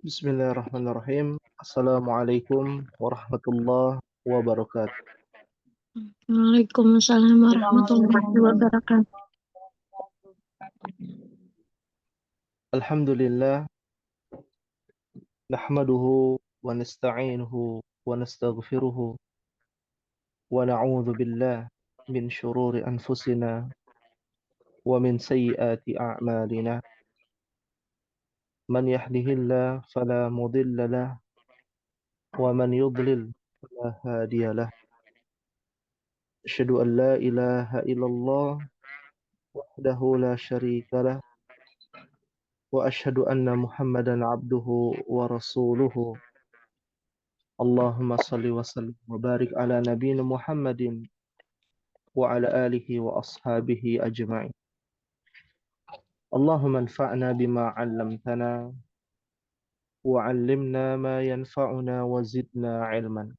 Bismillahirrahmanirrahim. Assalamualaikum warahmatullahi wabarakatuh. Waalaikumsalam warahmatullahi wabarakatuh. Alhamdulillah, nahmaduhu wa nasta'inuhu wa nastaghfiruhu wa na'udzu billah min syururi anfusina wa min sayyiati a'malina. Man yahdihillah fala mudilla lah wa man yudlil fala hadiya lah. Asyhadu an la ilaha illallah wahdahu la syarika lah wa asyhadu anna Muhammadan abduhu wa rasuluhu. Allahumma salli wa sallim wa barik ala nabiyina Muhammadin wa ala alihi wa ashabihi ajma'in. Allahumma anfa'na bima 'allamtana wa 'allimna ma yanfa'una wa zidna 'ilman.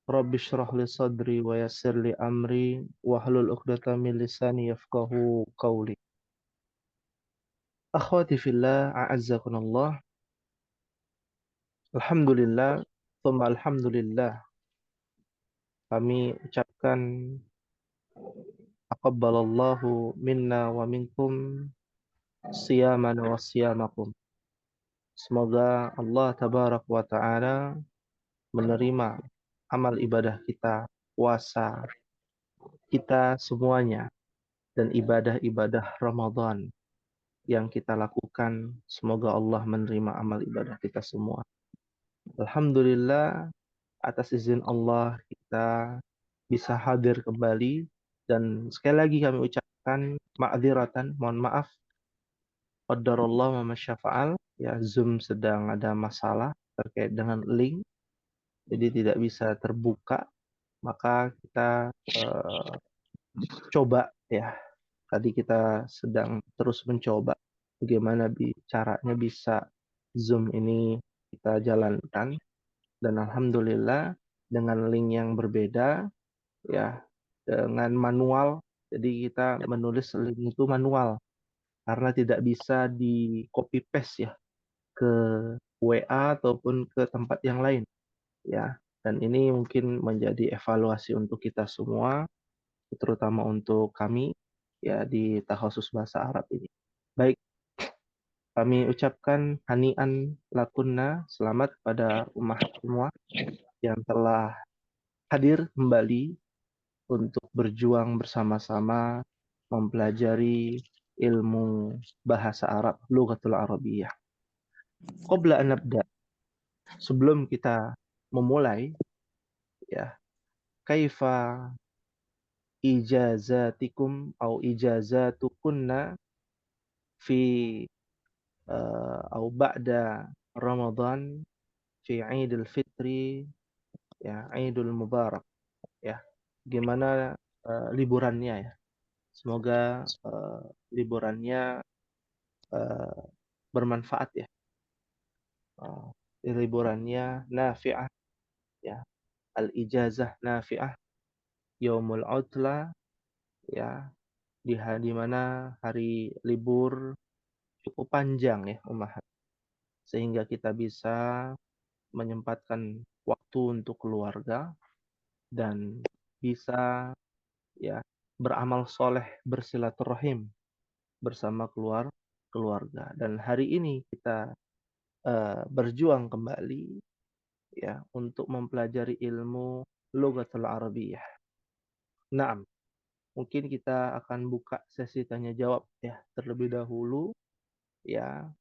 Rabbi shrah li sadri wa yassir li amri wa hlul 'uqdatam min lisani yafqahu qawli. Akhwati fillah, a'azzakunallah. Alhamdulillah, thumma alhamdulillah. Kami ucapkan taqabbalallahu minna wa minkum siyamana wa siyamakum. Semoga Allah tabarak wa ta'ala menerima amal ibadah kita, puasa kita semuanya, dan ibadah-ibadah Ramadan yang kita lakukan. Semoga Allah menerima amal ibadah kita semua. Alhamdulillah, atas izin Allah kita bisa hadir kembali, dan sekali lagi kami ucapkan ma'dziratan, mohon maaf, qadarullah wa masyafa'al, ya, Zoom sedang ada masalah terkait dengan link, jadi tidak bisa terbuka. Maka kita coba, ya, tadi kita sedang terus mencoba bagaimana caranya bisa Zoom ini kita jalankan, dan alhamdulillah dengan link yang berbeda, ya, dengan manual. Jadi kita menulis link itu manual karena tidak bisa di copy paste, ya, ke WA ataupun ke tempat yang lain, ya. Dan ini mungkin menjadi evaluasi untuk kita semua, terutama untuk kami, ya, di takhasus bahasa Arab ini. Baik, kami ucapkan hani'an lakunna, selamat pada umat semua yang telah hadir kembali untuk berjuang bersama-sama mempelajari ilmu bahasa Arab, Lughatul Arabiyyah. Qabla an nabda, sebelum kita memulai, ya, kaifa ijazatikum au ijazatukunna fi au ba'da Ramadan fi Idul Fitri, ya, Idul Mubarak, ya. Gimana liburannya, ya. Semoga liburannya bermanfaat, ya. Liburannya nafi'ah, ya. Al-ijazah nafi'ah yaumul utla, ya, di mana hari libur cukup panjang, ya, Ummahat, sehingga kita bisa menyempatkan waktu untuk keluarga dan bisa, ya, beramal soleh, bersilaturahim bersama keluarga. Dan hari ini kita berjuang kembali, ya, untuk mempelajari ilmu Lughatul Arabiyyah. Naam, mungkin kita akan buka sesi tanya jawab, ya, terlebih dahulu, ya,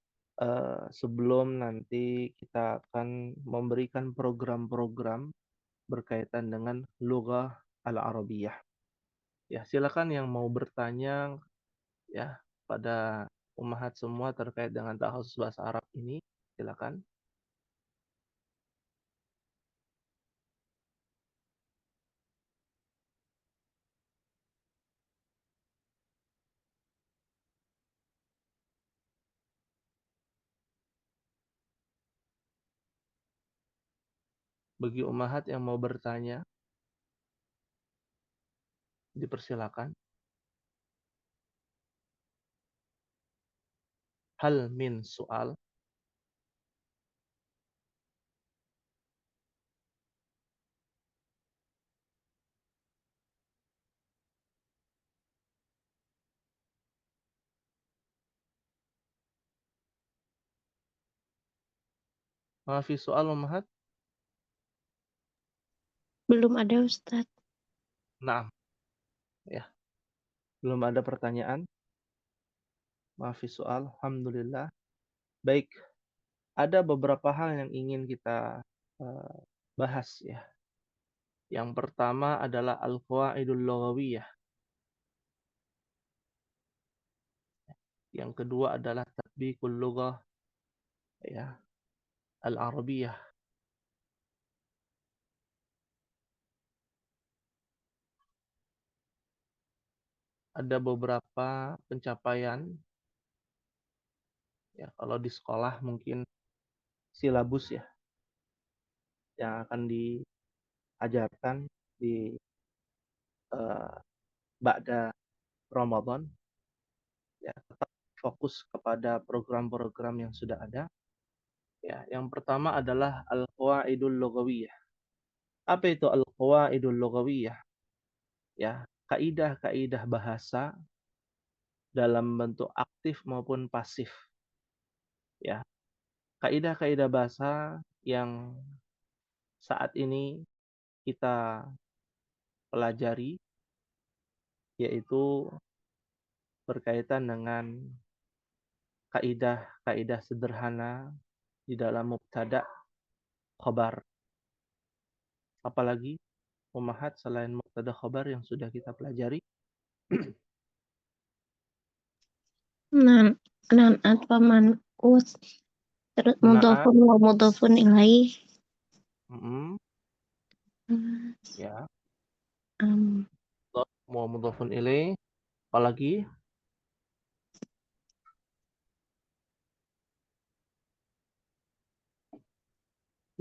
sebelum nanti kita akan memberikan program-program berkaitan dengan Lughah Al-Arabiyyah. Ya, silakan yang mau bertanya, ya, pada ummahat semua terkait dengan takhasus bahasa Arab ini, silakan. Bagi ummahat yang mau bertanya, dipersilakan. Hal min soal. Mafi soal Ummahat? Belum ada Ustaz. Nah, ya. Belum ada pertanyaan. Mafi soal. Alhamdulillah. Baik. Ada beberapa hal yang ingin kita bahas ya. Yang pertama adalah al-qawaidul lughawiyah. Yang kedua adalah tatbiqul lughah ya, al-arabiyah. Ada beberapa pencapaian ya, kalau di sekolah mungkin silabus ya yang akan diajarkan di ba'da Ramadan ya, tetap fokus kepada program-program yang sudah ada. Ya, yang pertama adalah al-qawaidul lughawiyah. Apa itu al-qawaidul lughawiyah? Ya, kaidah-kaidah bahasa dalam bentuk aktif maupun pasif. Ya, kaidah-kaidah bahasa yang saat ini kita pelajari yaitu berkaitan dengan kaidah-kaidah sederhana di dalam mubtada, khabar. Apalagi Ummahat selain mubtada khabar yang sudah kita pelajari? Nan atau man'ut. Terus Naat, mudhafun wa mudhafun ilaih. ya, Um, mau mudhafun ilaih. Apalagi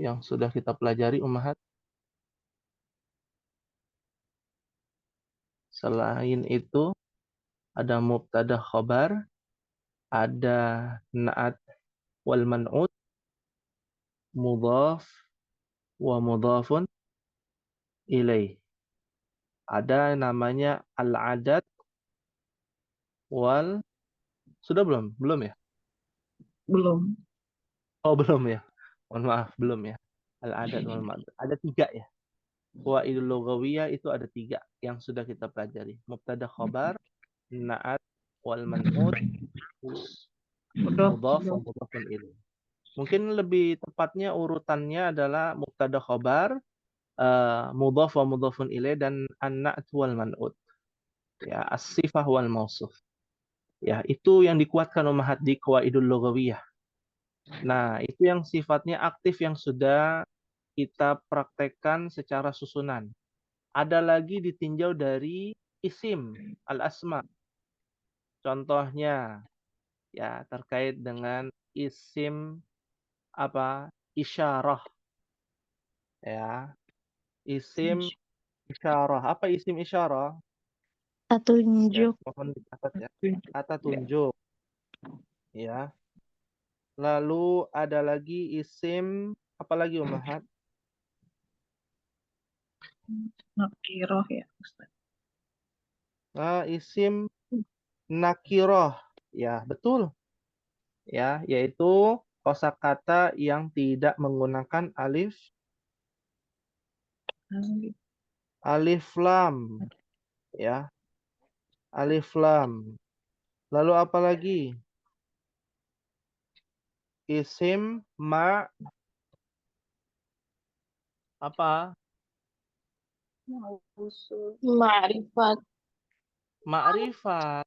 yang sudah kita pelajari Ummahat? Selain itu ada mubtada khabar, ada naat wal man'ut, mudhaf wa mudhafun ilaih. Ada namanya al-adad wal, sudah belum? Belum ya? belum. Oh, belum ya. Mohon maaf, belum ya. Al-adad wal ma'ad. Ada 3 ya. Qawaidul lughawiyah itu ada 3 yang sudah kita pelajari. Mubtada khabar, naat wal man'ut, mudhaf wa mudhafun ilaih. Mungkin lebih tepatnya urutannya adalah mubtada khabar, mudhaf wa mudhafun ilaih, dan an-na'at wal man'ut. Ya, as-sifah wal mausuf. Ya, itu yang dikuatkan Ummahat di qawaidul lughawiyah. Nah, itu yang sifatnya aktif yang sudah kita praktekkan secara susunan. Ada lagi ditinjau dari isim al-asma. Contohnya ya terkait dengan isim apa? Isyarah ya. Isim isyarah. Apa isim isyarah? Ya, Tunjuk. mohon dicatat ya. Kata tunjuk ya. Lalu ada lagi isim apa lagi Ummahat? Nakiroh ya Ustaz. Nah, isim nakiroh. Ya, betul. Ya, yaitu kosakata yang tidak menggunakan alif lam ya, alif lam. Lalu apa lagi? Isim apa? Ma'rifat. Ma'rifat.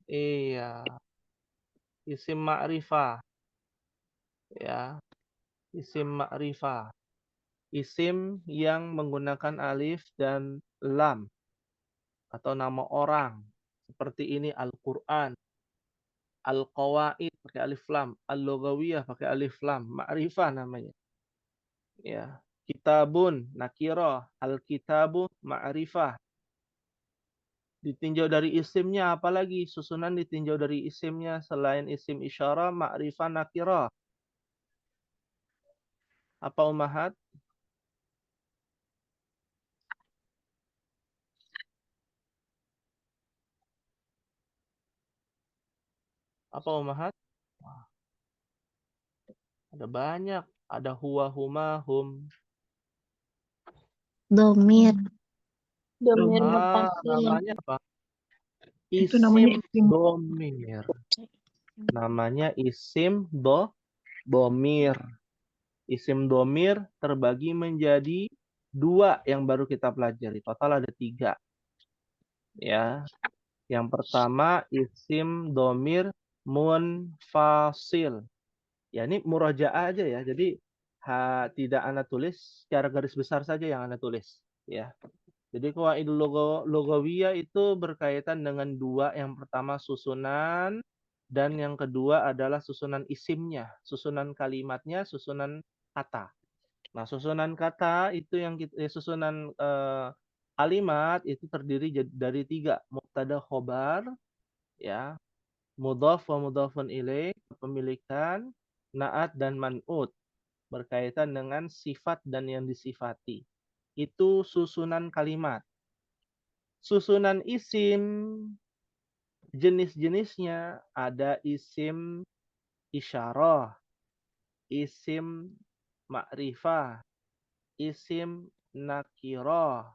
Iya, isim ma'rifah ya, isim ma'rifah. Isim yang menggunakan alif dan lam atau nama orang. Seperti ini Al-Qur'an, Al-Qawaid pakai alif lam, Al-Lughawiyah pakai alif lam, ma'rifah namanya. Ya. Kitabun nakirah, Al-kitabu ma'rifah. Ditinjau dari isimnya, apalagi susunan ditinjau dari isimnya selain isim isyarah, ma'rifah, nakirah. Apa Ummahat? Apa Ummahat? Ada banyak. Ada huwa, huma, hum. Domir. Domir muttasil. Namanya apa? Itu namanya Isim isim. domir. Namanya isim domir. Isim domir terbagi menjadi dua yang baru kita pelajari. Total ada 3. Ya. Yang pertama isim domir munfasil. Ya ini murajaah aja ya. Jadi tidak Anda tulis, secara garis besar saja yang Anda tulis. Ya. Jadi qawaidul lugawiyah itu berkaitan dengan 2. Yang pertama susunan dan yang kedua adalah susunan isimnya, susunan kalimatnya, susunan kata. Nah, susunan kata itu yang susunan kalimat itu terdiri dari 3, mubtada khobar, ya, mudhaf wa mudhafun ilaih, kepemilikan, naat dan man'ut, berkaitan dengan sifat dan yang disifati. Itu susunan kalimat. Susunan isim jenis-jenisnya ada isim isyarah, isim ma'rifah, isim nakirah,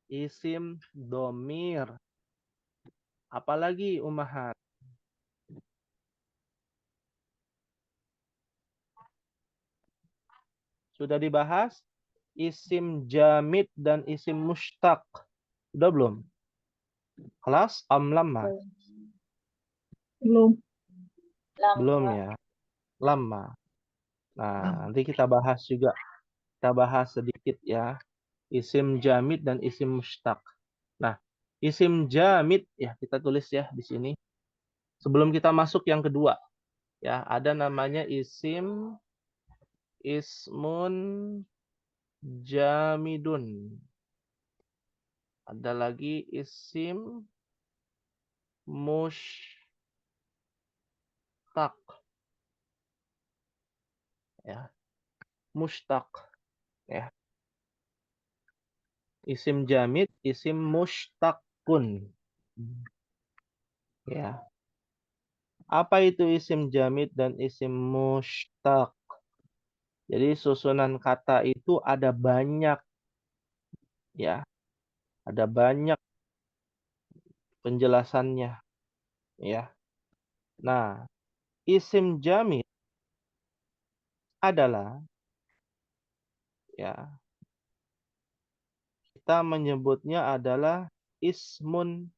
isim domir. Apalagi Ummahat? Sudah dibahas? Isim jamid dan isim mustaq. Sudah belum? Kelas lama? Belum. Belum ya. Lama. Nah, nanti kita bahas juga. Kita bahas sedikit ya. Isim jamid dan isim mustaq. Nah, isim jamid ya kita tulis ya di sini. Sebelum kita masuk yang kedua, ya ada namanya ismun jamidun. Ada lagi isim mushtaq. Ya, mushtaq. Ya. Isim jamid, isim mushtaqun. Ya. Apa itu isim jamid dan isim mushtaq? Jadi susunan kata itu ada banyak, ya. Ada banyak penjelasannya, ya. Nah, isim jamid adalah, ya, kita menyebutnya adalah ismun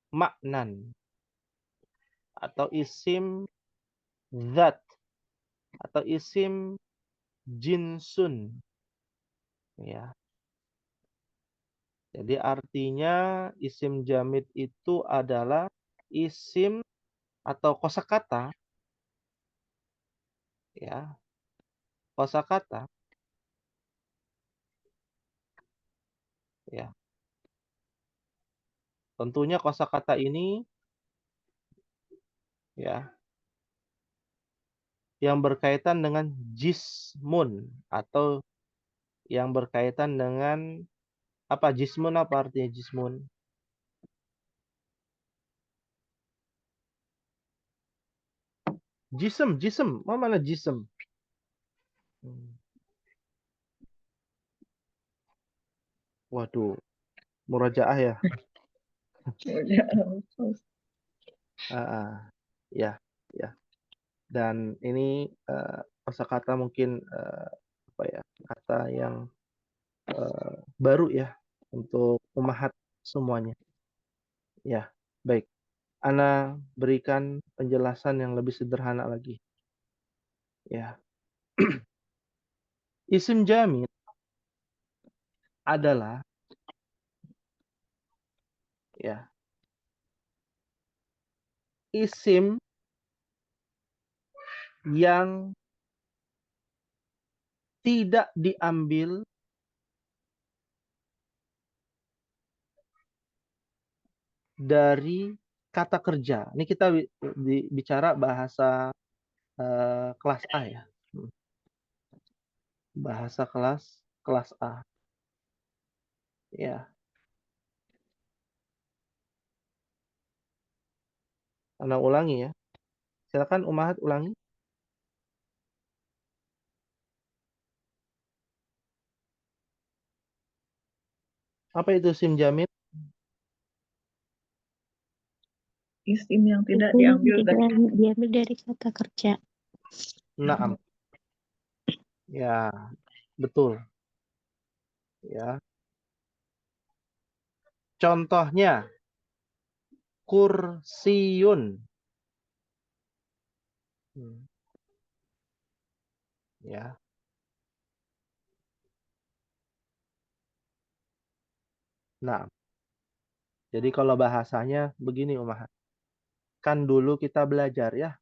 maknan atau isim zat atau isim jinsun, ya. Jadi artinya isim jamid itu adalah isim atau kosakata, ya, kosakata, ya. Tentunya kosakata ini, ya, yang berkaitan dengan jismun atau yang berkaitan dengan apa jismun, apa artinya jismun? Jism, mana jism? Waduh, murajaah ya. Ya, ya. Dan ini kosakata mungkin apa ya, kata yang baru ya untuk Ummahat semuanya. Ya, baik. Ana berikan penjelasan yang lebih sederhana lagi. Ya. Isim jamid adalah, ya, isim yang tidak diambil dari kata kerja. Ini kita bicara bahasa kelas A ya. Bahasa kelas A. Ya. Ana ulangi ya. Silakan Umahat ulangi. Apa itu sim jamil? Isim yang tidak Itu yang diambil dari kata kerja. Naam. Ya, betul. Ya. Contohnya kursiun. Ya. Nah, jadi kalau bahasanya begini Umahat. Kan dulu kita belajar ya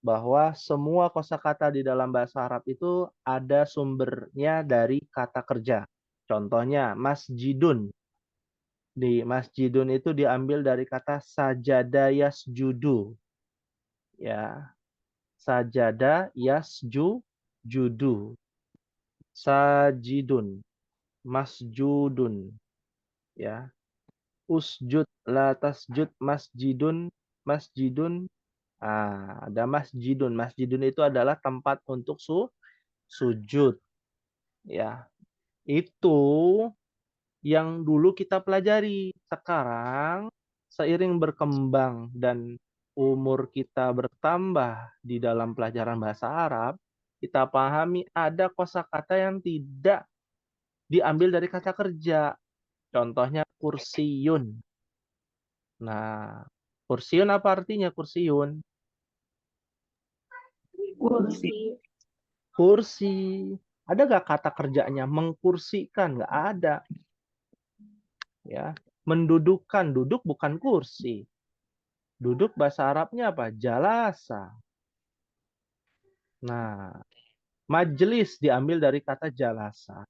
bahwa semua kosakata di dalam bahasa Arab itu ada sumbernya dari kata kerja. Contohnya masjidun. Di masjidun itu diambil dari kata sajada yasjudu. Ya. Sajada yasjudu. Sajidun. Masjudun. Ya. Usjud la tasjud masjidun. Ada masjidun. Masjidun itu adalah tempat untuk sujud. Ya. Itu yang dulu kita pelajari. Sekarang seiring berkembang dan umur kita bertambah di dalam pelajaran bahasa Arab, kita pahami ada kosakata yang tidak diambil dari kata kerja. Contohnya kursiun. Nah, kursiun apa artinya kursiun? kursi. Kursi. Ada gak kata kerjanya mengkursikan? Nggak ada. Ya, mendudukkan. Duduk bukan kursi. Duduk bahasa Arabnya apa? Jalasa. Nah, majelis diambil dari kata jalasa.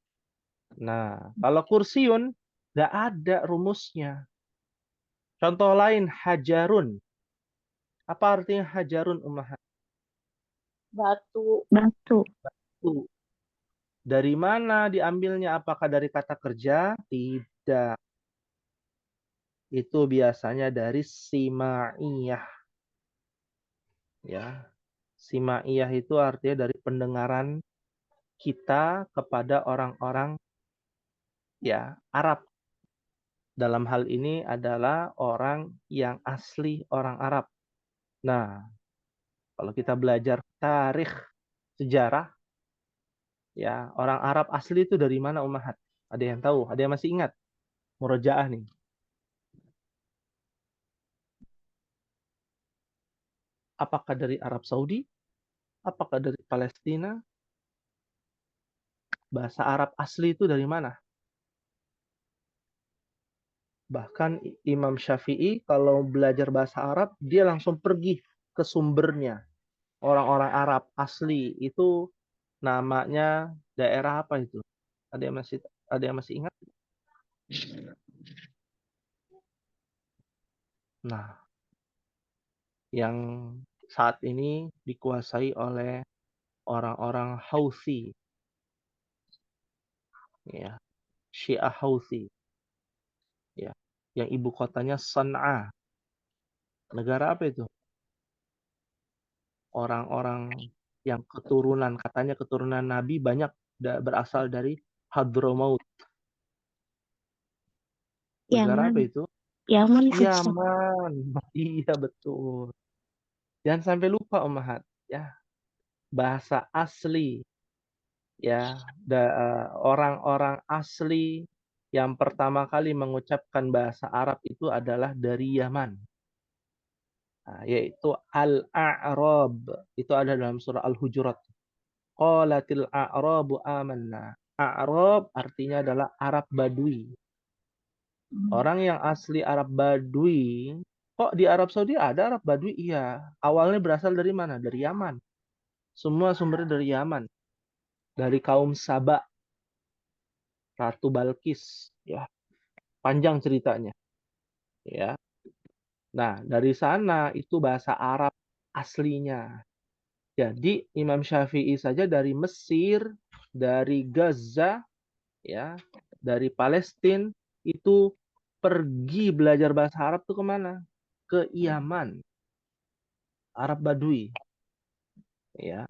Nah, kalau kursiun nggak ada rumusnya. Contoh lain hajarun. Apa artinya hajarun Ummahat? Batu. Dari mana diambilnya? Apakah dari kata kerja? Tidak. Itu biasanya dari simaiyah. Ya. Simaiyah itu artinya dari pendengaran kita kepada orang-orang ya Arab. Dalam hal ini adalah orang yang asli orang Arab. Nah, kalau kita belajar tarikh sejarah, ya orang Arab asli itu dari mana Ummahat? Ada yang tahu? Ada yang masih ingat? Murojaah nih. Apakah dari Arab Saudi? Apakah dari Palestina? Bahasa Arab asli itu dari mana? Bahkan Imam Syafi'i kalau belajar bahasa Arab, dia langsung pergi ke sumbernya. Orang-orang Arab asli itu namanya daerah apa itu? Ada yang masih ingat? Nah, yang saat ini dikuasai oleh orang-orang Houthi, ya, Syiah Houthi, ya, yang ibu kotanya San'a. Negara apa itu? Orang-orang yang katanya keturunan Nabi banyak berasal dari Hadramaut. Negara Yaman. apa itu? Yaman. Yaman. Iya betul. Jangan sampai lupa Ummahat, ya. Bahasa asli, ya, orang-orang asli yang pertama kali mengucapkan bahasa Arab itu adalah dari Yaman. Nah, yaitu Al-A'rab. Itu ada dalam surah Al-Hujurat. Qalatil a'rabu amanna. A'rab artinya adalah Arab Badui. Orang yang asli Arab Badui, kok di Arab Saudi ada Arab Badui? Iya. Awalnya berasal dari mana? Dari Yaman. Semua sumbernya dari Yaman. Dari kaum Saba. Ratu Balkis. Ya. Panjang ceritanya. Ya. Nah, dari sana itu bahasa Arab aslinya. Jadi Imam Syafi'i saja dari Mesir, dari Gaza, ya, dari Palestina itu pergi belajar bahasa Arab tuh kemana? Ke Yaman, Arab Badui, ya,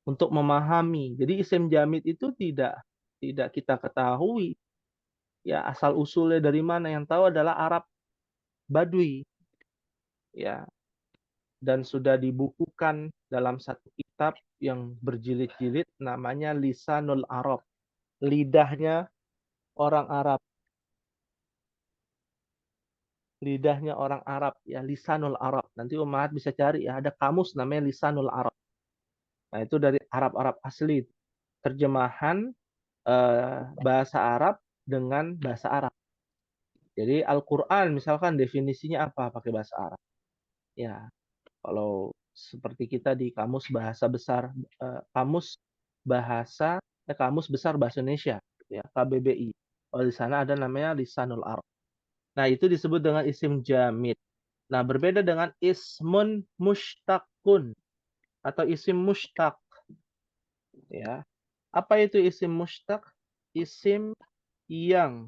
untuk memahami. Jadi isim jamid itu tidak kita ketahui, ya, asal usulnya dari mana. Yang tahu adalah Arab Badui, ya, dan sudah dibukukan dalam satu kitab yang berjilid-jilid namanya Lisanul Arab, lidahnya orang Arab, lidahnya orang Arab, ya, Lisanul Arab. Nanti umat bisa cari, ya, ada kamus namanya Lisanul Arab. Nah, itu dari Arab-Arab asli, terjemahan bahasa Arab dengan bahasa Arab. Jadi Al-Qur'an misalkan definisinya apa pakai bahasa Arab. Ya, kalau seperti kita di kamus bahasa besar, kamus besar bahasa Indonesia, ya, KBBI. Oh, di sana ada namanya Lisanul Arab. Nah, itu disebut dengan isim jamid. Nah, berbeda dengan ismun mushtaqun atau isim mushtaq, ya. Apa itu isim mushtaq? Isim yang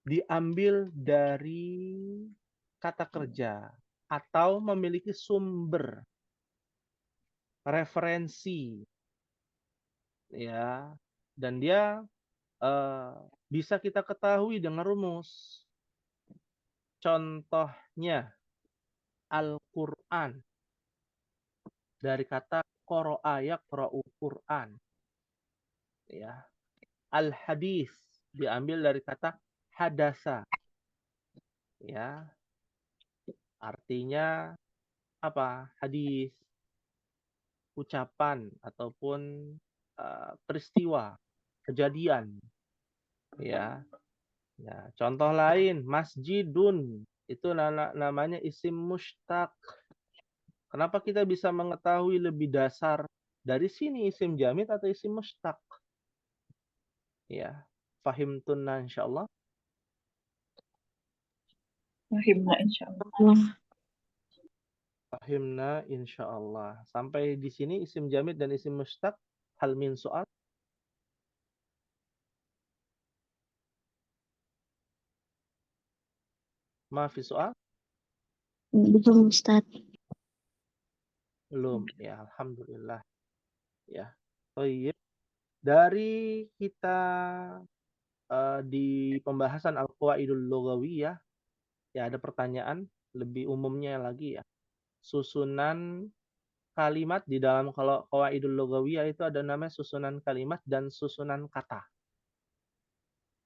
diambil dari kata kerja atau memiliki sumber referensi, ya, dan dia eh, bisa kita ketahui dengan rumus. Contohnya Al-Quran, dari kata qara'a yaqra'u Quran, ya. Al-hadis diambil dari kata hadasa, ya, artinya apa? Hadis, ucapan ataupun peristiwa, kejadian, ya. Ya, contoh lain masjidun itu namanya isim mushtaq. Kenapa kita bisa mengetahui lebih dasar dari sini isim jamid atau isim mushtaq? Ya, fahimtunna insyaallah. Fahimna insyaallah. Fahimna insyaallah. Sampai di sini isim jamid dan isim mushtaq. Hal min soal? Maafi soal? Belum Ustaz. Belum. Ya, alhamdulillah. Ya. Baik. Dari kita di pembahasan Al-Qawaidul Lughawiyah, ya, ada pertanyaan lebih umumnya lagi, ya. Susunan kalimat di dalam kalau Qawaidul Lughawiyah itu ada namanya susunan kalimat dan susunan kata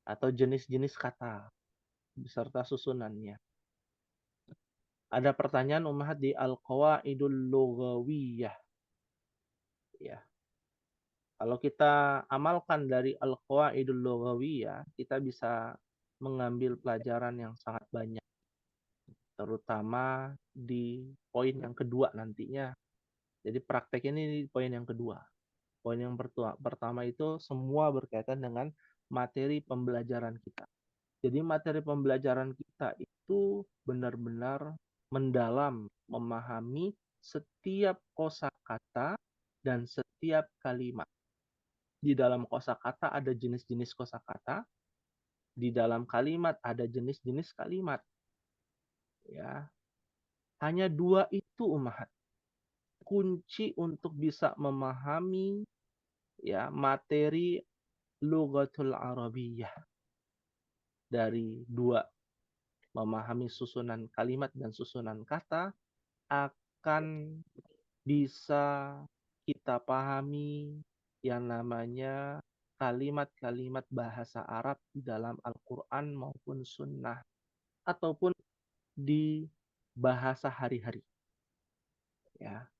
atau jenis-jenis kata beserta susunannya. Ada pertanyaan Ummahat di Al-Qawaidul Lughawiyah, ya. Kalau kita amalkan dari Al-Qawaidul Lughawiyah, kita bisa mengambil pelajaran yang sangat banyak, terutama di poin yang kedua nantinya. Jadi praktek ini di poin yang kedua. Poin yang pertama itu semua berkaitan dengan materi pembelajaran kita. Jadi materi pembelajaran kita itu benar-benar mendalam, memahami setiap kosakata dan setiap kalimat. Di dalam kosakata ada jenis-jenis kosakata, di dalam kalimat ada jenis-jenis kalimat. Ya, hanya dua itu umat kunci untuk bisa memahami, ya, materi Lughatul Arabiyyah. Dari dua, memahami susunan kalimat dan susunan kata, akan bisa kita pahami yang namanya kalimat-kalimat bahasa Arab di dalam Al-Quran maupun Sunnah, ataupun di bahasa hari-hari. Ya,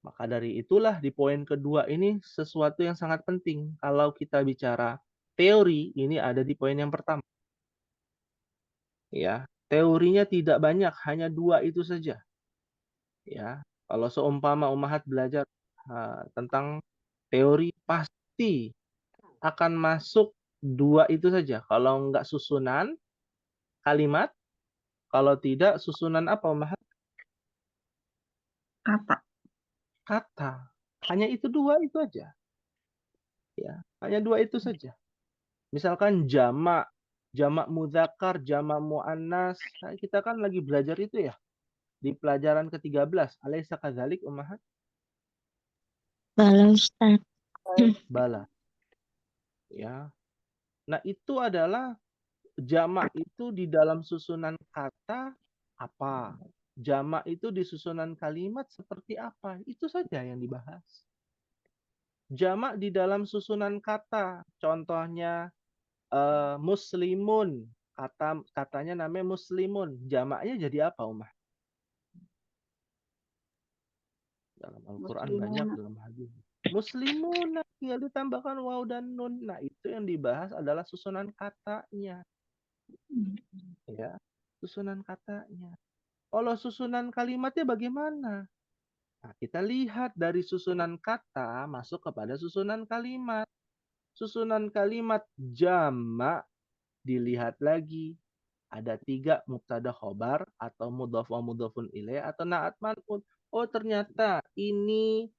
maka dari itulah di poin kedua ini sesuatu yang sangat penting. Kalau kita bicara teori, ini ada di poin yang pertama. Ya, teorinya tidak banyak, hanya dua itu saja. Ya, kalau seumpama Ummahat belajar tentang teori, pasti akan masuk dua itu saja. Kalau enggak susunan kalimat, Kalau tidak, susunan apa, Ummahat? Kata. Kata. Hanya itu dua itu aja. Ya, hanya dua itu saja. Misalkan jamak, jamak muzakkar, jamak muannas. Nah, kita kan lagi belajar itu ya. Di pelajaran ke-13. Alaysa kadzalik, Ummahat? Bala Ustaz. Bala. Ya. Nah, itu adalah jamak itu di dalam susunan kata apa? Jamak itu di susunan kalimat seperti apa? Itu saja yang dibahas. Jamak di dalam susunan kata. Contohnya muslimun. Katanya namanya muslimun. Jamaknya jadi apa, Umar? Dalam Al-Quran banyak, dalam hadis. Muslimun, tinggal ditambahkan waw dan nun. Nah, itu yang dibahas adalah susunan katanya. Ya, susunan katanya. Kalau susunan kalimatnya bagaimana? Nah, kita lihat dari susunan kata masuk kepada susunan kalimat. Susunan kalimat jamak dilihat lagi. Ada 3 mubtada khobar atau mudhaf wa mudhafun ilaih atau na'at man'ut. Oh, ternyata ini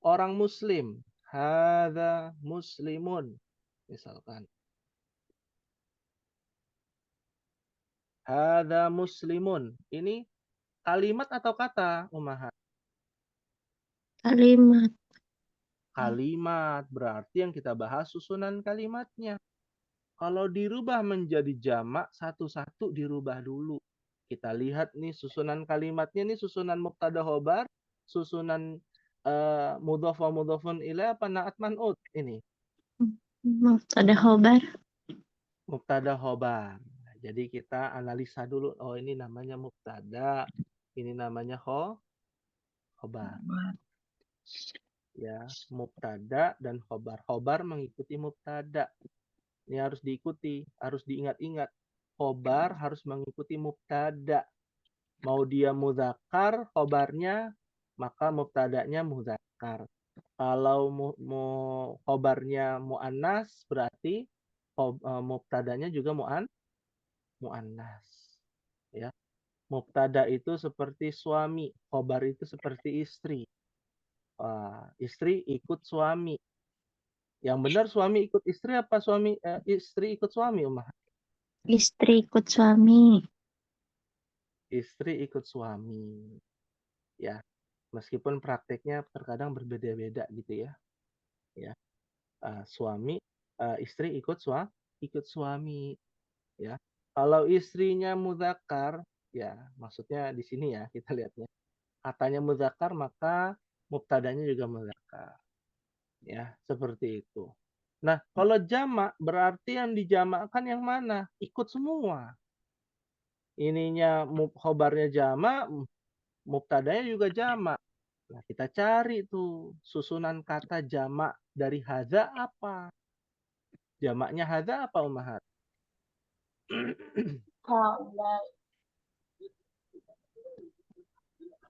orang muslim. Hadza muslimun. Misalkan. Hadza muslimun. Ini kalimat atau kata, Ummahat? Kalimat. Kalimat. Berarti yang kita bahas susunan kalimatnya. Kalau dirubah menjadi jamak, satu-satu dirubah dulu. Kita lihat nih susunan kalimatnya nih susunan mubtada khobar, susunan mudhaf wa mudhafun ilaih apa na'at man'ut ini? Mubtada khobar. Mubtada khobar. Jadi kita analisa dulu. Oh, ini namanya mubtada, ini namanya khobar. Ya, mubtada dan khobar. Khobar mengikuti mubtada. Ini harus diikuti, harus diingat-ingat. Khobar harus mengikuti mubtada. Mau dia mudzakkar khobarnya, maka mubtadanya mudzakkar. Kalau khobarnya muannas berarti mubtadanya juga muannas. Ya. Mubtada itu seperti suami, khobar itu seperti istri. Istri ikut suami. Yang benar suami ikut istri apa istri ikut suami, Umar? Istri ikut suami. Istri ikut suami. Ya. Meskipun prakteknya terkadang berbeda-beda gitu ya. Ya. Istri ikut suami. Ya. Kalau istrinya mudzakkar, ya maksudnya di sini ya kita lihatnya. Katanya mudzakkar maka mubtadanya juga mudzakkar. Ya, seperti itu. Nah, kalau jamak berarti yang dijamakkan yang mana? Ikut semua. Ininya khobarnya jamak, mubtadanya juga jamak. Nah, kita cari tuh susunan kata jamak dari hadza apa? Jamaknya hadza apa, Ummahat?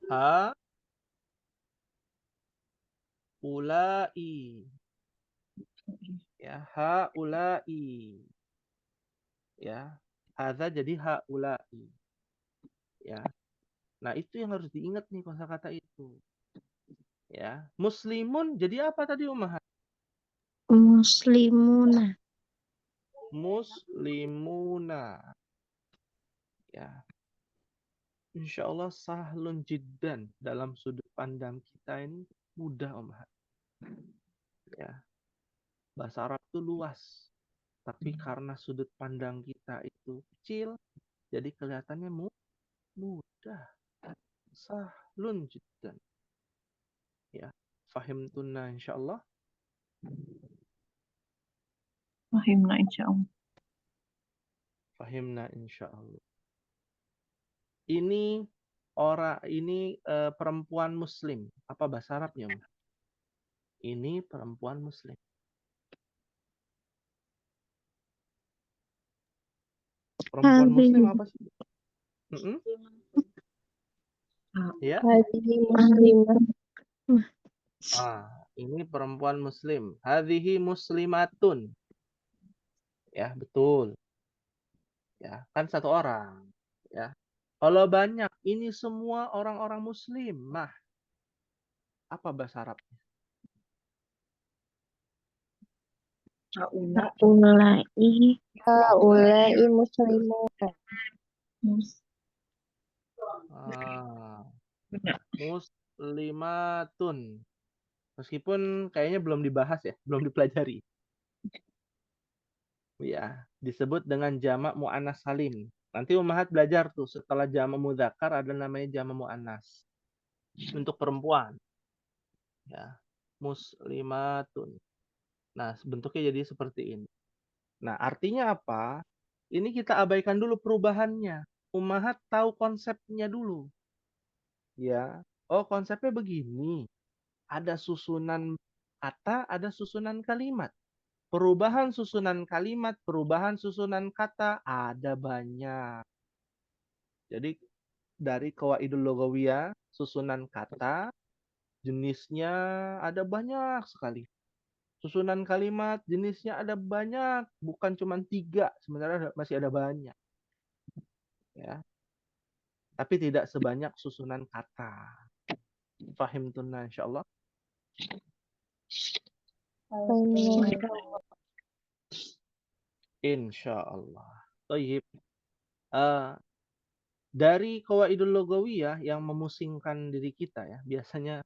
Ha ulai. Ya, ha ulai. Ya. Hadza jadi ha ulai. Ya. Nah, itu yang harus diingat nih kosakata itu. Ya. Muslimun jadi apa tadi, Ummahat? Muslimuna. Muslimuna. Ya. Insya Allah sahlun jiddan dalam sudut pandang kita ini mudah, Ummahat. Ya. Bahasa Arab itu luas. Tapi karena sudut pandang kita itu kecil, jadi kelihatannya mudah. Sahlun jiddan. Ya. Fahimtunna insyaallah. Fahimna insyaallah. Fahimna insyaallah. Ini perempuan muslim. Apa bahasa Arabnya? Ini perempuan muslim. Perempuan muslim apa sih? Ya. Muslimah. Ini perempuan muslim. Hadhihi muslimatun. Ya, betul. Ya, kan satu orang. Ya. Kalau banyak, ini semua orang-orang muslim. Nah, apa bahasa Arabnya? Haulai muslimun. Ah, muslimatun. Meskipun kayaknya belum dibahas ya, belum dipelajari. Ya, disebut dengan jamak muannas salim. Nanti Ummahat belajar tuh setelah jamak mudzakkar ada namanya jamak muannas untuk perempuan. Ya, muslimatun. Nah, bentuknya jadi seperti ini. Nah, artinya apa? Ini kita abaikan dulu perubahannya. Ummahat tahu konsepnya dulu. Ya. Oh, konsepnya begini. Ada susunan kata, ada susunan kalimat. Perubahan susunan kalimat, perubahan susunan kata ada banyak. Jadi dari qawaidul lughawiyah, susunan kata, jenisnya ada banyak sekali. Susunan kalimat, jenisnya ada banyak, bukan cuma 3, sebenarnya masih ada banyak. Ya. Tapi tidak sebanyak susunan kata. Fahim tunna insyaallah. Insyaallah. Baik. Dari qawaidul lughawiyah yang memusingkan diri kita ya, biasanya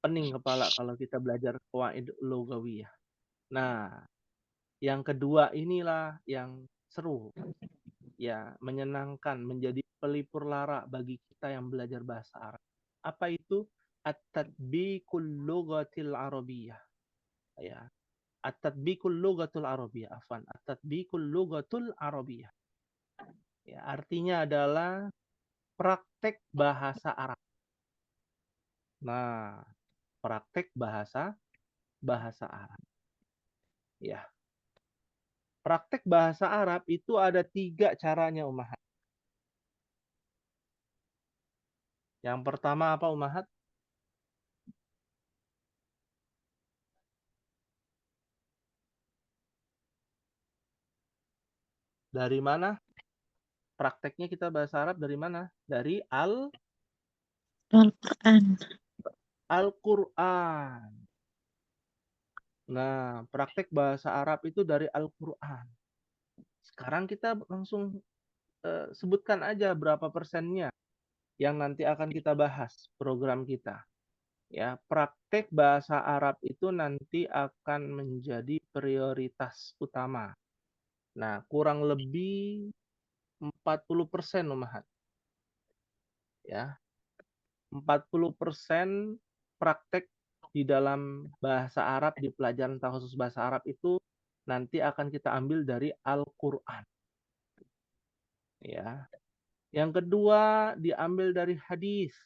pening kepala kalau kita belajar qawaid lughawiyah. Nah, yang kedua inilah yang seru, ya, menyenangkan, menjadi pelipur lara bagi kita yang belajar bahasa Arab. Apa itu? At-tatbiqul lughatil arabiyyah. Ya. At-tatbiqul lughatul arabiyyah, afwan. At-tatbiqul lughatul arabiyyah. Ya, artinya adalah praktek bahasa Arab. Nah, praktek bahasa Arab. Ya, praktek bahasa Arab itu ada 3 caranya, Ummahat. Yang pertama apa, Ummahat? Dari mana? Prakteknya kita bahasa Arab dari mana? Dari Al-Quran. Al-Quran. Nah, praktek bahasa Arab itu dari Al-Quran. Sekarang kita langsung sebutkan aja berapa persennya yang nanti akan kita bahas program kita. Ya, praktek bahasa Arab itu nanti akan menjadi prioritas utama. Nah, kurang lebih 40% Ummahat. Ya, 40% praktek di dalam bahasa Arab, di pelajaran khusus bahasa Arab itu nanti akan kita ambil dari Al-Quran. Ya. Yang kedua diambil dari hadis.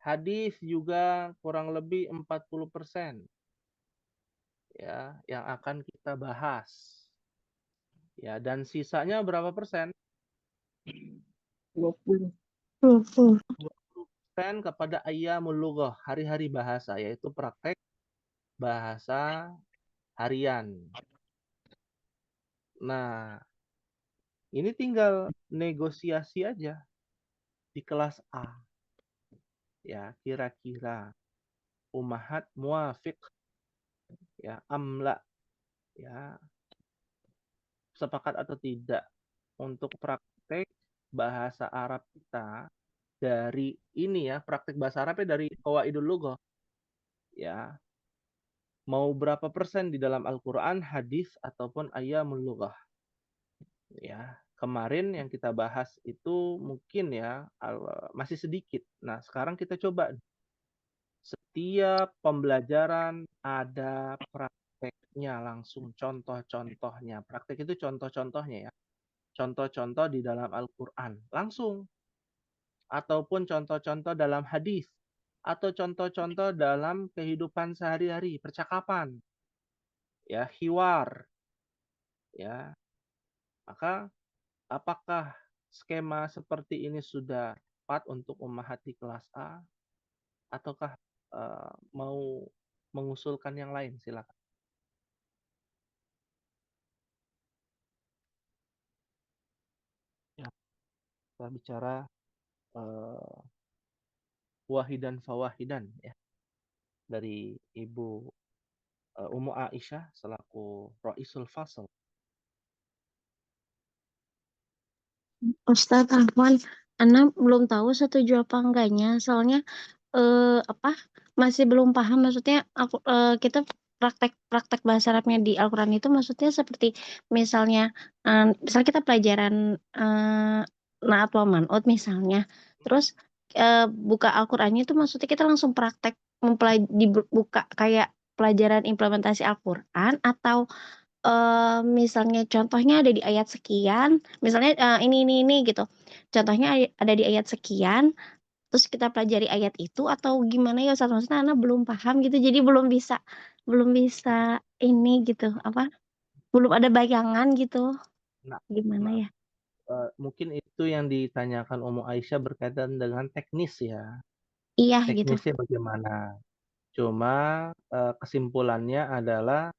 Hadis juga kurang lebih 40% ya yang akan kita bahas. Ya, dan sisanya berapa persen? 20. 20. 20% kepada ayyamul lughah, hari-hari bahasa, yaitu praktek bahasa harian. Nah, ini tinggal negosiasi aja di kelas A. Ya, kira-kira Ummahat muafiq ya amla ya sepakat atau tidak untuk praktek bahasa Arab kita dari ini ya, praktek bahasa Arabnya dari qawaidul lughah. Ya, mau berapa persen di dalam Al-Qur'an, hadis ataupun ayyamul lughah. Ya, kemarin yang kita bahas itu mungkin ya masih sedikit. Nah, sekarang kita coba setiap pembelajaran ada prakteknya langsung, contoh-contohnya. Praktek itu contoh-contohnya ya. Contoh-contoh di dalam Al-Quran. Langsung. Ataupun contoh-contoh dalam hadis. Atau contoh-contoh dalam kehidupan sehari-hari, percakapan. Ya, hiwar. Ya, maka apakah skema seperti ini sudah tepat untuk Ummahat di kelas A? Ataukah mau mengusulkan yang lain? Silakan. Ya. kita bicara uh, wahidan fawahidan ya dari Ibu Ummu Aisyah selaku Raisul Fasl. Ustadz Ahwan, Ana belum tahu setuju apa enggaknya. Soalnya apa masih belum paham. Maksudnya kita praktek bahasa Arabnya di Al-Quran itu maksudnya seperti misalnya misal kita pelajaran Naat wa Man'ut misalnya. Terus buka Al-Qurannya itu maksudnya kita langsung praktek dibuka kayak pelajaran implementasi Al-Quran atau misalnya contohnya ada di ayat sekian, misalnya ini gitu. Contohnya ada di ayat sekian, terus kita pelajari ayat itu atau gimana ya Ustaz? Maksudnya Ana belum paham gitu, jadi belum bisa ini gitu, apa? Belum ada bayangan gitu. Nah, Gimana maaf, ya? mungkin itu yang ditanyakan Ummu Aisyah berkaitan dengan teknis ya. Iya gitu. Teknisnya bagaimana? Cuma kesimpulannya adalah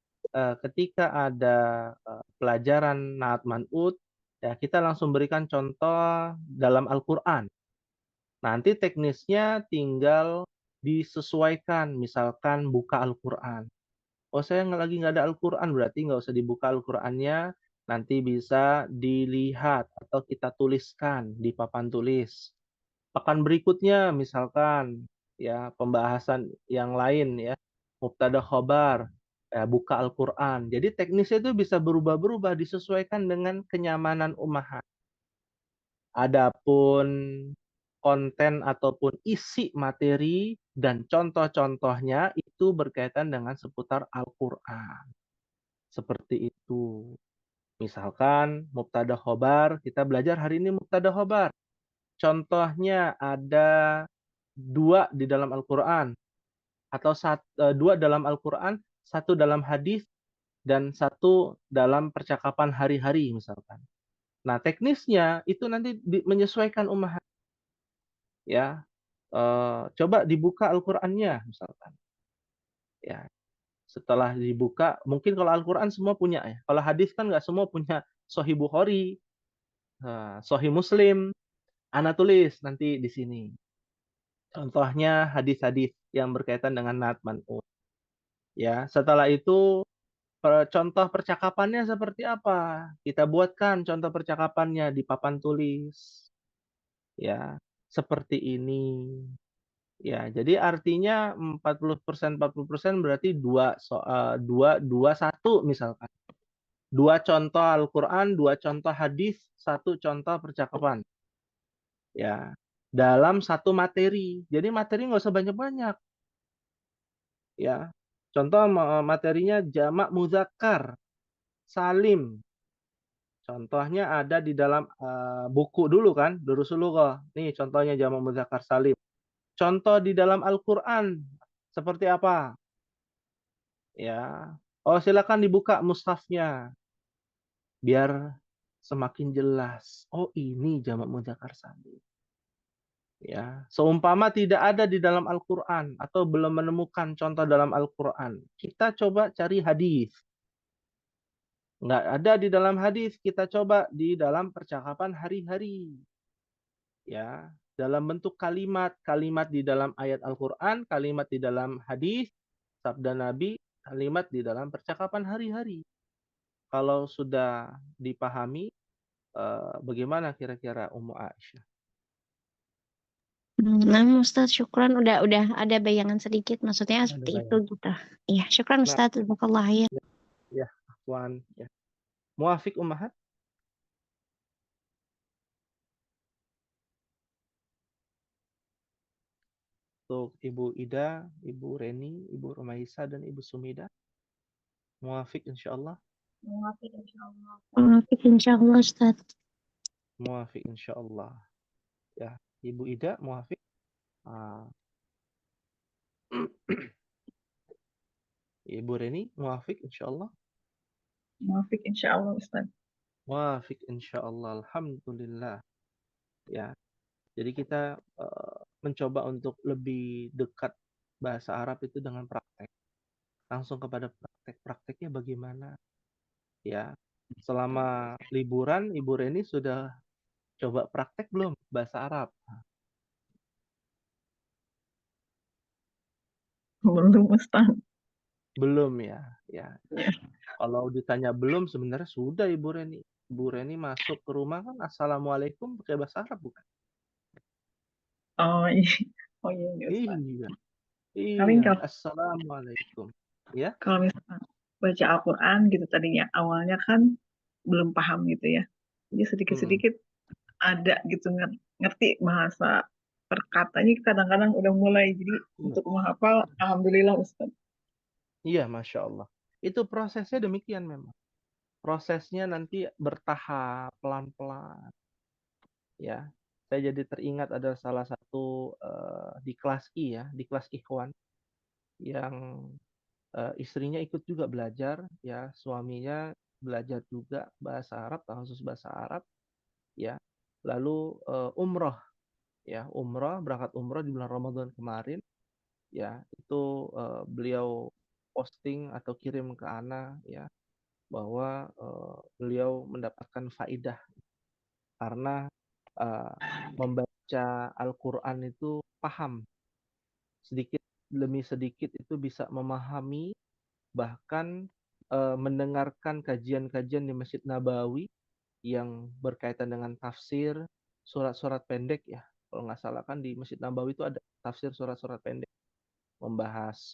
ketika ada pelajaran Naat Man'ut, ya kita langsung berikan contoh dalam Al-Quran. Nanti teknisnya tinggal disesuaikan, misalkan buka Al-Quran. Oh saya lagi nggak ada Al-Quran, berarti nggak usah dibuka Al-Qurannya, nanti bisa dilihat atau kita tuliskan di papan tulis. Pekan berikutnya misalkan ya pembahasan yang lain ya, mubtada khobar, ya, buka Al-Quran. Jadi teknisnya itu bisa berubah-berubah disesuaikan dengan kenyamanan umat. Adapun konten ataupun isi materi dan contoh-contohnya itu berkaitan dengan seputar Al-Quran. Seperti itu. Misalkan mubtada khobar, kita belajar hari ini mubtada khobar. Contohnya ada dua di dalam Al-Quran atau dua dalam Al-Quran, satu dalam hadis dan satu dalam percakapan hari-hari misalkan. Nah teknisnya itu nanti menyesuaikan umat ya. Coba dibuka Al-Qurannya misalkan ya. Setelah dibuka, mungkin kalau Al-Quran semua punya ya. Kalau hadis kan nggak semua punya Sahih Bukhari, Sahih Muslim. Ana tulis nanti di sini. Contohnya hadis-hadis yang berkaitan dengan Naat Man'ut. Ya, setelah itu contoh percakapannya seperti apa? Kita buatkan contoh percakapannya di papan tulis. Ya, seperti ini. Ya, jadi artinya 40% berarti dua soal dua satu misalkan. Dua contoh Al-Qur'an, dua contoh hadis, satu contoh percakapan. Ya, dalam satu materi. Jadi materi nggak usah banyak-banyak. Ya, contoh materinya jamak muzakkar salim. Contohnya ada di dalam buku dulu kan, Durusul. Nih contohnya jamak muzakkar salim. Contoh di dalam Al-Qur'an seperti apa? Ya. Oh, silakan dibuka mushafnya biar semakin jelas. Oh, ini jamak muzakkar salim. Ya, seumpama tidak ada di dalam Al-Qur'an atau belum menemukan contoh dalam Al-Qur'an, kita coba cari hadis. Nggak ada di dalam hadis, kita coba di dalam percakapan hari-hari. Ya, dalam bentuk kalimat, kalimat di dalam ayat Al-Qur'an, kalimat di dalam hadis, sabda Nabi, kalimat di dalam percakapan hari-hari. Kalau sudah dipahami, bagaimana kira-kira Ummu Aisyah? Nah, Ustaz, syukran udah ada bayangan sedikit. Maksudnya Ada seperti itu bayang. gitu. Iya, syukran Nah, Ustaz. Jazakallah ya. ya, ya, Afwan, ya. Muafiq Ummahat, untuk Ibu Ida, Ibu Reni, Ibu Romaisa, dan Ibu Sumida. Muafiq insyaallah. Maafin insyaallah Ustaz. Muafiq insyaallah. Ya, Ibu Ida, muafiq. Ah, Ibu Reni, muafiq insyaallah. Muafiq insya Allah Ustaz. Muafiq insyaallah. Alhamdulillah. Ya, jadi kita mencoba untuk lebih dekat bahasa Arab itu dengan praktek. Langsung kepada praktek-prakteknya bagaimana? Ya, selama liburan Ibu Reni sudah Coba praktek belum bahasa Arab? Belum Ustaz. Belum ya. Ya. Ya. Kalau ditanya belum sebenarnya sudah Ibu Reni. Ibu Reni masuk ke rumah kan assalamualaikum pakai bahasa Arab bukan? Oh iya. Oh iya, iya Ustaz. Iya. Paling Iya, kalau assalamualaikum. Ya. kalau misalkan baca Al-Quran gitu tadinya awalnya kan belum paham gitu ya. Jadi Mm-mm. sedikit-sedikit ada gitu ngerti bahasa perkatanya kadang-kadang udah mulai. Jadi Iya. untuk menghafal, alhamdulillah Ustaz. Iya, Masya Allah. Itu prosesnya demikian memang. Prosesnya nanti bertahap, pelan-pelan. Ya, saya jadi teringat ada salah satu di kelas I ya, di kelas Ikhwan yang istrinya ikut juga belajar, ya, suaminya belajar juga bahasa Arab, khusus bahasa Arab, ya. Lalu umroh, ya, umroh, berangkat umroh di bulan Ramadan kemarin, ya, itu beliau posting atau kirim ke Ana, ya, bahwa beliau mendapatkan faidah karena eh, membaca Al-Quran itu paham sedikit demi sedikit itu bisa memahami bahkan mendengarkan kajian-kajian di Masjid Nabawi yang berkaitan dengan tafsir surat-surat pendek ya. Kalau nggak salah kan di Masjid Nabawi itu ada tafsir surat-surat pendek membahas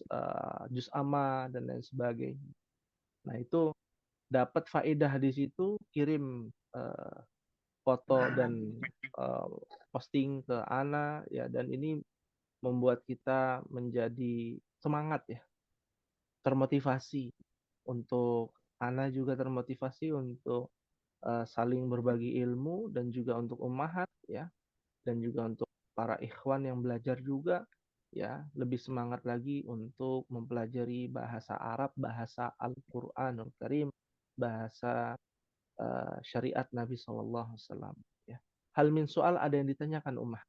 juz amma dan lain sebagainya. Nah itu dapat faedah di situ kirim foto dan uh, posting ke Ana ya dan ini membuat kita menjadi semangat ya, termotivasi untuk Ana juga termotivasi untuk saling berbagi ilmu dan juga untuk ummahat ya dan juga untuk para ikhwan yang belajar juga ya lebih semangat lagi untuk mempelajari bahasa Arab, bahasa Al-Qur'anul Karim, bahasa syariat Nabi Shallallahu Alaihi Wasallam. Ya. Hal min soal ada yang ditanyakan Ummah.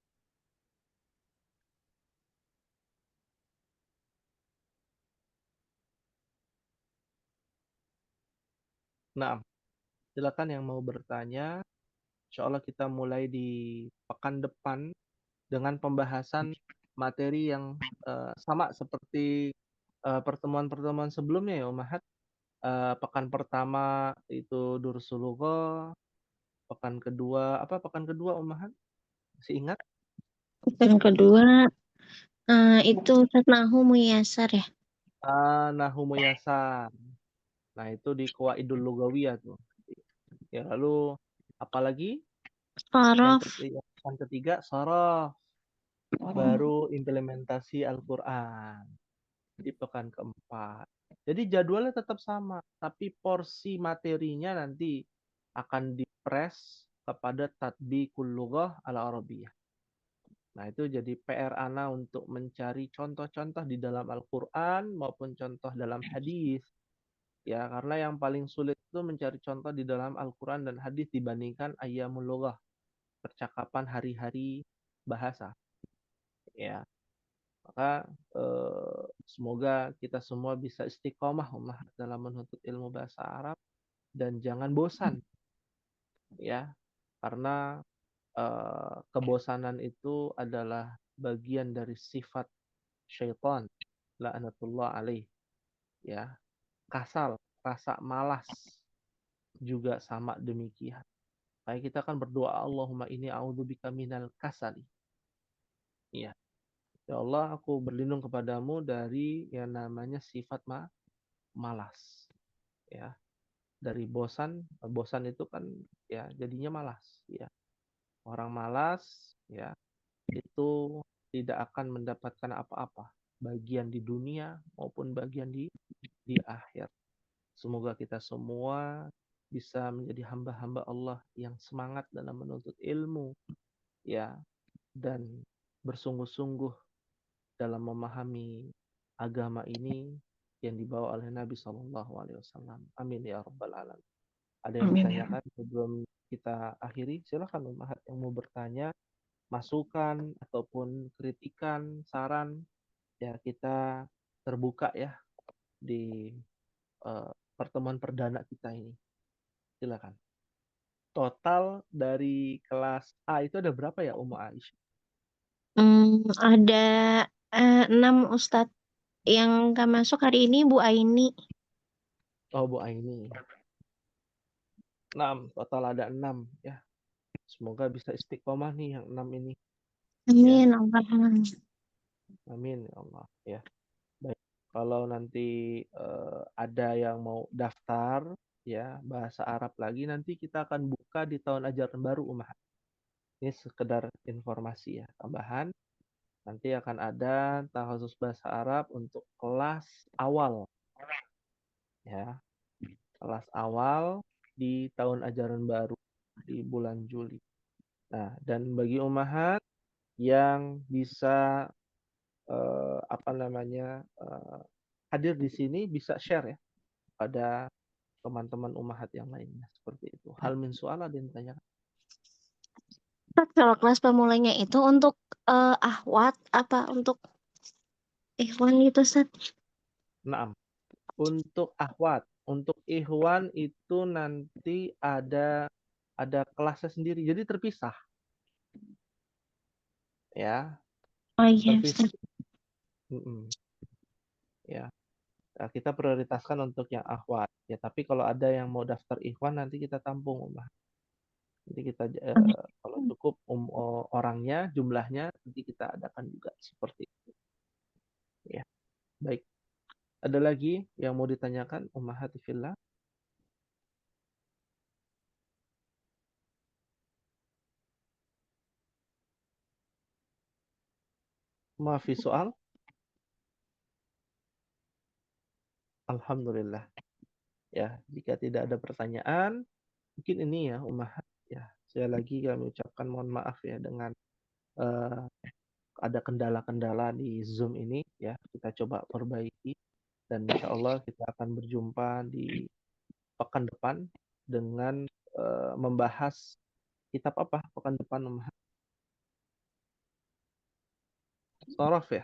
Nah, silakan yang mau bertanya. Insya Allah kita mulai di pekan depan dengan pembahasan materi yang sama seperti pertemuan-pertemuan sebelumnya ya Ummahat. Pekan pertama itu Dursulugha, pekan kedua apa pekan kedua Ummahat? Masih ingat? Yang kedua, itu Ustaz Nahu Muyasar ya. Nahu Muyassar. Nah, itu di Qawaidul Lugawiyah tuh. Ya, lalu apalagi yang Sorof. ketiga, yang ketiga Sorof, baru implementasi Al-Quran di pekan keempat. Jadi jadwalnya tetap sama, tapi porsi materinya nanti akan dipres kepada tatbiqul lughah ala Arabiyah. Nah, itu jadi PR Ana untuk mencari contoh-contoh di dalam Al-Quran maupun contoh dalam hadis. Ya, karena yang paling sulit itu mencari contoh di dalam Al-Quran dan hadis dibandingkan ayyamul lughah, percakapan hari-hari bahasa. Ya, maka semoga kita semua bisa istiqomah Ummah dalam menuntut ilmu bahasa Arab dan jangan bosan ya karena kebosanan itu adalah bagian dari sifat syaitan la'natullah alaih ya kasal rasa malas juga sama demikian kayak kita kan berdoa Allahumma inni a'udzubika minal kasali ya ya Allah aku berlindung kepadamu dari yang namanya sifat malas ya dari bosan itu kan ya jadinya malas ya orang malas ya itu tidak akan mendapatkan apa-apa bagian di dunia maupun bagian di akhir semoga kita semua bisa menjadi hamba-hamba Allah yang semangat dalam menuntut ilmu ya dan bersungguh-sungguh dalam memahami agama ini yang dibawa oleh Nabi Shallallahu Alaihi Wasallam. Amin ya rabbal alamin. Ada yang Amin ya. ditanyakan sebelum kita akhiri? Silakan Umahat yang mau bertanya, masukan ataupun kritikan, saran, ya kita terbuka ya di pertemuan perdana kita ini. Silakan. Total dari kelas A itu ada berapa ya Ummu Aisyah? Ada 6 Ustadz. Yang nggak masuk hari ini Bu Aini. Oh, Bu Aini. 6, total ada 6 ya. Semoga bisa istiqomah nih yang 6 ini. Amin, Allah. Amin ya Allah ya. Baik. Kalau nanti ada yang mau daftar ya bahasa Arab lagi, nanti kita akan buka di tahun ajaran baru Ummahat. Ini sekedar informasi ya, tambahan. Nanti akan ada khusus bahasa Arab untuk kelas awal. Ya. Kelas awal di tahun ajaran baru di bulan Juli. Nah, dan bagi ummahat yang bisa hadir di sini bisa share ya pada teman-teman ummahat yang lainnya seperti itu. Hal min soal ada yang ditanyakan? Ustadz, kalau kelas pemulanya itu untuk ahwat apa untuk ikhwan gitu, Ustadz? Naam. Untuk akhwat, untuk ikhwan itu nanti ada kelasnya sendiri. Jadi terpisah. Ya, Oh iya, terpisah. Ustadz. Ya. Nah, kita prioritaskan untuk yang akhwat. Ya, tapi kalau ada yang mau daftar ikhwan nanti kita tampung, Ummah. Nanti kita kalau cukup orangnya, jumlahnya nanti kita adakan juga seperti itu. Ya. Baik. Ada lagi yang mau ditanyakan Ummahati fillah? Maafi soal? Alhamdulillah. Ya, jika tidak ada pertanyaan, mungkin ini ya Ummahat ya. Saya lagi kami ucapkan mohon maaf ya dengan ada kendala-kendala di Zoom ini ya. Kita coba perbaiki dan insya Allah kita akan berjumpa di pekan depan dengan membahas kitab apa pekan depan Ummahat? Sorof ya?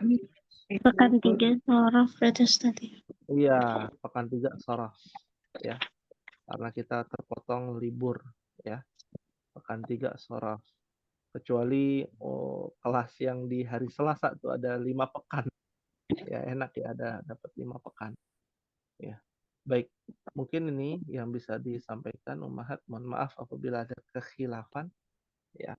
Pekan 3 sorof berarti, Ustadz. Iya, pekan 3 Sorof ya. Karena kita terpotong libur ya. Pekan 3 Sorof. Kecuali kelas yang di hari Selasa tuh ada 5 pekan. Ya enak ya ada dapat 5 pekan. Ya. Baik, mungkin ini yang bisa disampaikan Ummahat. Mohon maaf apabila ada kekhilafan. Ya.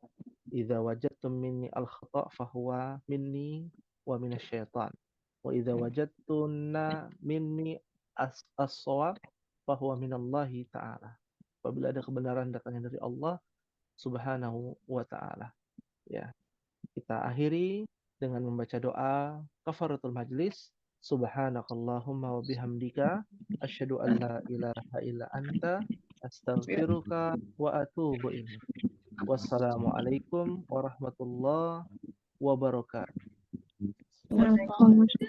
Idza wajadtum minni al-khata' fahuwa minni wa minasyaitan. Wa idza wajadtunna minni as-shawab fahuwa minallahi ta'ala. Apabila ada kebenaran datangnya dari Allah Subhanahu wa ta'ala. Ya. Kita akhiri dengan membaca doa kafaratul majlis. Subhanakallahumma wa bihamdika asyhadu an la ilaha illa anta astaghfiruka wa atubu ilaik. Wassalamualaikum warahmatullahi wabarakatuh. Waalaikumsalam.